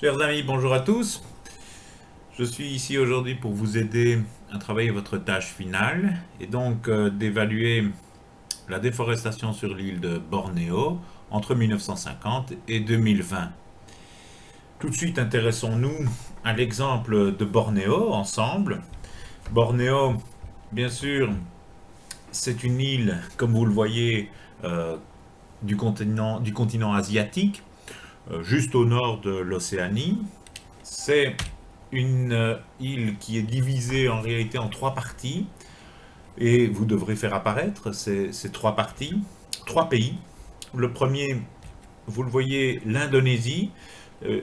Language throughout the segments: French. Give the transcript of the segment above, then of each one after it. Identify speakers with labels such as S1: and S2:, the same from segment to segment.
S1: Chers amis, bonjour à tous. Je suis ici aujourd'hui pour vous aider à travailler votre tâche finale et donc d'évaluer la déforestation sur l'île de Bornéo entre 1950 et 2020. Tout de suite, intéressons-nous à l'exemple de Bornéo ensemble. Bornéo, bien sûr, c'est une île, comme vous le voyez, euh, du continent asiatique, juste au nord de l'Océanie. C'est une île qui est divisée en réalité en trois parties et vous devrez faire apparaître ces trois parties, trois pays. Le premier, vous le voyez, l'Indonésie.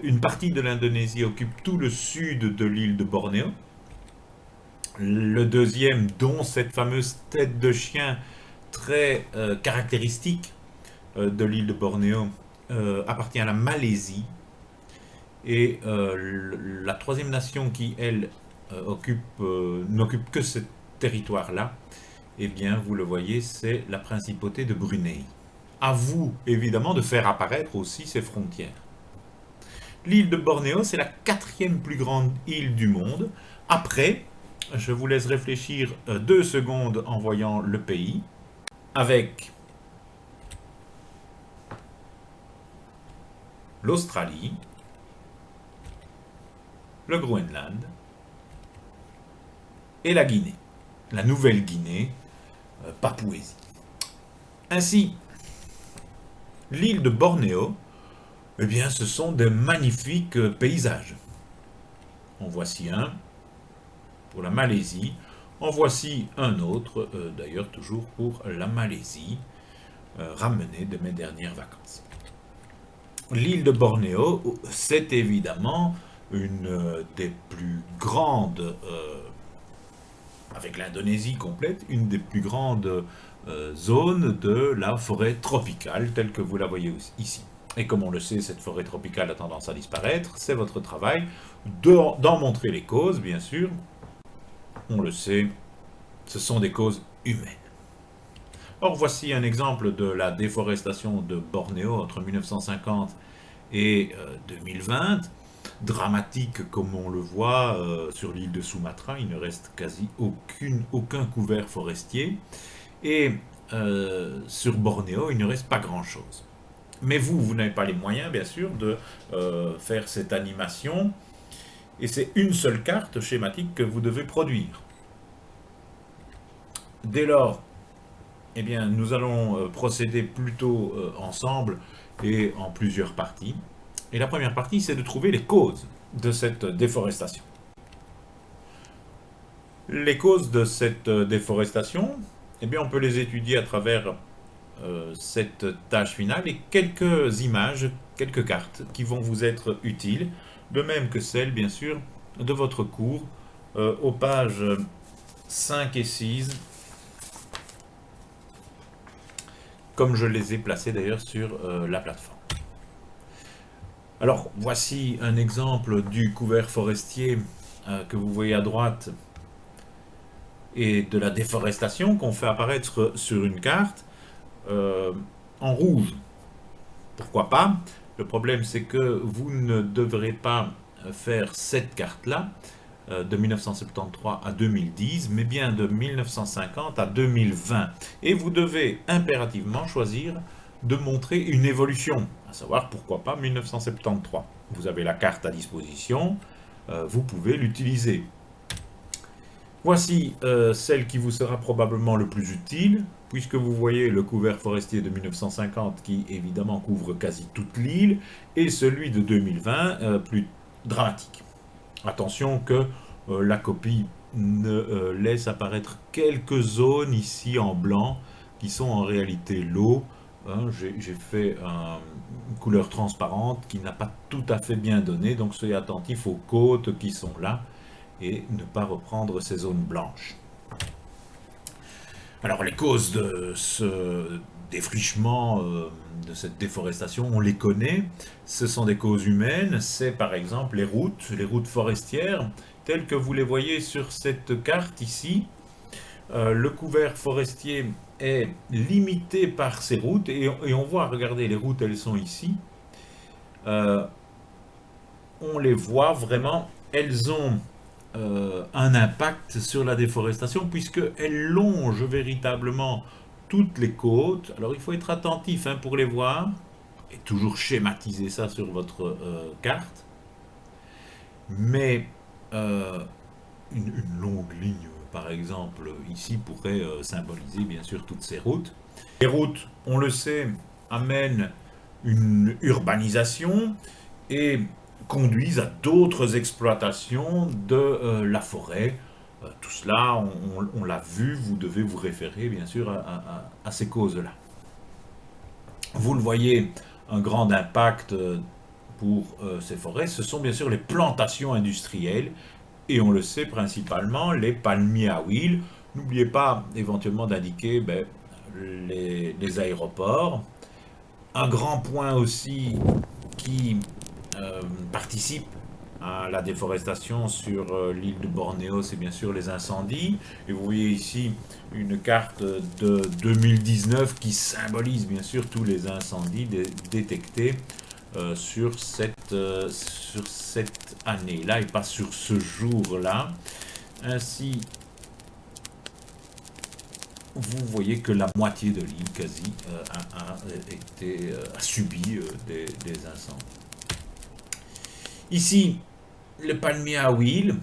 S1: Une partie de l'Indonésie occupe tout le sud de l'île de Bornéo. Le deuxième, dont cette fameuse tête de chien très caractéristique de l'île de Bornéo, appartient à la Malaisie. Et la troisième nation qui, elle, n'occupe que ce territoire-là, eh bien, vous le voyez, c'est la principauté de Brunei. À vous, évidemment, de faire apparaître aussi ces frontières. L'île de Bornéo, c'est la quatrième plus grande île du monde. Après, je vous laisse réfléchir 2 secondes en voyant le pays, avec l'Australie, le Groenland et la Guinée, la Nouvelle-Guinée, Papouasie. Ainsi, l'île de Bornéo, eh bien, ce sont de magnifiques paysages. En voici un pour la Malaisie, en voici un autre, d'ailleurs toujours pour la Malaisie, ramené de mes dernières vacances. L'île de Bornéo, c'est évidemment une des plus grandes, avec l'Indonésie complète, une des plus grandes zones de la forêt tropicale, telle que vous la voyez ici. Et comme on le sait, cette forêt tropicale a tendance à disparaître. C'est votre travail d'en montrer les causes, bien sûr. On le sait, ce sont des causes humaines. Or, voici un exemple de la déforestation de Bornéo entre 1950 et 2020. Dramatique comme on le voit sur l'île de Sumatra, il ne reste quasi aucun couvert forestier. Et sur Bornéo, il ne reste pas grand-chose. Mais vous n'avez pas les moyens, bien sûr, de faire cette animation. Et c'est une seule carte schématique que vous devez produire. Dès lors, eh bien, nous allons procéder plutôt ensemble et en plusieurs parties. Et la première partie, c'est de trouver les causes de cette déforestation. Les causes de cette déforestation, eh bien, on peut les étudier à travers cette tâche finale et quelques images, quelques cartes qui vont vous être utiles, de même que celles, bien sûr, de votre cours aux pages 5 et 6, comme je les ai placées d'ailleurs sur la plateforme. Alors, voici un exemple du couvert forestier que vous voyez à droite et de la déforestation qu'on fait apparaître sur une carte en rouge. Pourquoi pas? Le problème, c'est que vous ne devrez pas faire cette carte-là de 1973 à 2010, mais bien de 1950 à 2020. Et vous devez impérativement choisir de montrer une évolution, à savoir pourquoi pas 1973. Vous avez la carte à disposition, vous pouvez l'utiliser. Voici celle qui vous sera probablement le plus utile, puisque vous voyez le couvert forestier de 1950 qui évidemment couvre quasi toute l'île, et celui de 2020 plus dramatique. Attention que la copie ne laisse apparaître quelques zones ici en blanc qui sont en réalité l'eau. Hein, j'ai fait une couleur transparente qui n'a pas tout à fait bien donné, donc soyez attentifs aux côtes qui sont là et ne pas reprendre ces zones blanches. Alors les causes de ce défrichement, de cette déforestation, on les connaît. Ce sont des causes humaines, c'est par exemple les routes forestières, telles que vous les voyez sur cette carte ici. Le couvert forestier est limité par ces routes et on voit, regardez, les routes elles sont ici. on les voit vraiment, elles ont un impact sur la déforestation puisqu'elles longent véritablement toutes les côtes. Alors il faut être attentif hein, pour les voir et toujours schématiser ça sur votre carte. Mais une longue ligne, par exemple, ici pourrait symboliser bien sûr toutes ces routes. Les routes, on le sait, amènent une urbanisation et conduisent à d'autres exploitations de la forêt. Tout cela, on l'a vu, vous devez vous référer bien sûr à ces causes-là. Vous le voyez, un grand impact pour ces forêts, ce sont bien sûr les plantations industrielles, et on le sait principalement les palmiers à huile. N'oubliez pas éventuellement d'indiquer les aéroports. Un grand point aussi qui participe à la déforestation sur l'île de Bornéo, c'est bien sûr les incendies. Et vous voyez ici une carte de 2019 qui symbolise bien sûr tous les incendies détectés sur cette année-là et pas sur ce jour-là. Ainsi, vous voyez que la moitié de l'île quasi a subi des incendies. Ici, les palmiers à huile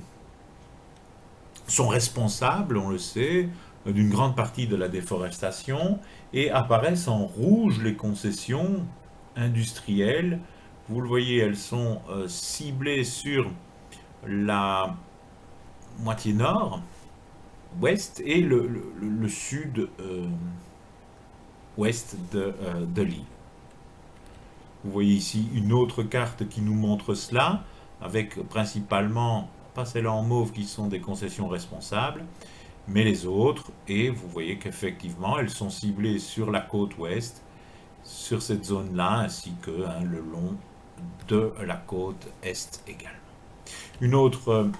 S1: sont responsables, on le sait, d'une grande partie de la déforestation et apparaissent en rouge les concessions industrielles. Vous le voyez, elles sont ciblées sur la moitié nord, ouest et le sud ouest de l'île. Vous voyez ici une autre carte qui nous montre cela, avec principalement, pas celles en mauve qui sont des concessions responsables, mais les autres, et vous voyez qu'effectivement elles sont ciblées sur la côte ouest, sur cette zone-là, ainsi que le long de la côte est également. Une autre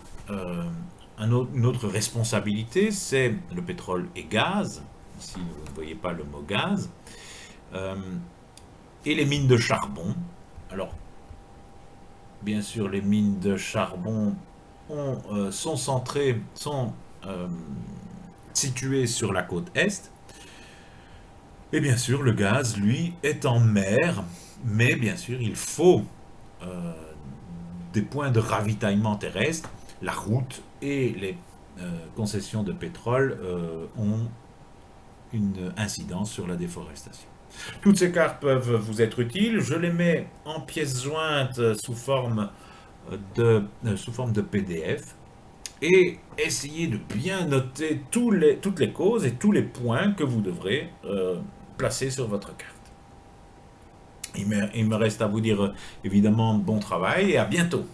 S1: responsabilité, c'est le pétrole et gaz. Ici, vous ne voyez pas le mot gaz. Et les mines de charbon. Alors, bien sûr, les mines de charbon sont situées sur la côte est. Et bien sûr, le gaz, lui, est en mer. Mais bien sûr, il faut des points de ravitaillement terrestre. La route et les concessions de pétrole ont une incidence sur la déforestation. Toutes ces cartes peuvent vous être utiles. Je les mets en pièces jointes sous forme de PDF. Et essayez de bien noter toutes les causes et tous les points que vous devrez placer sur votre carte. Il me reste à vous dire évidemment bon travail et à bientôt.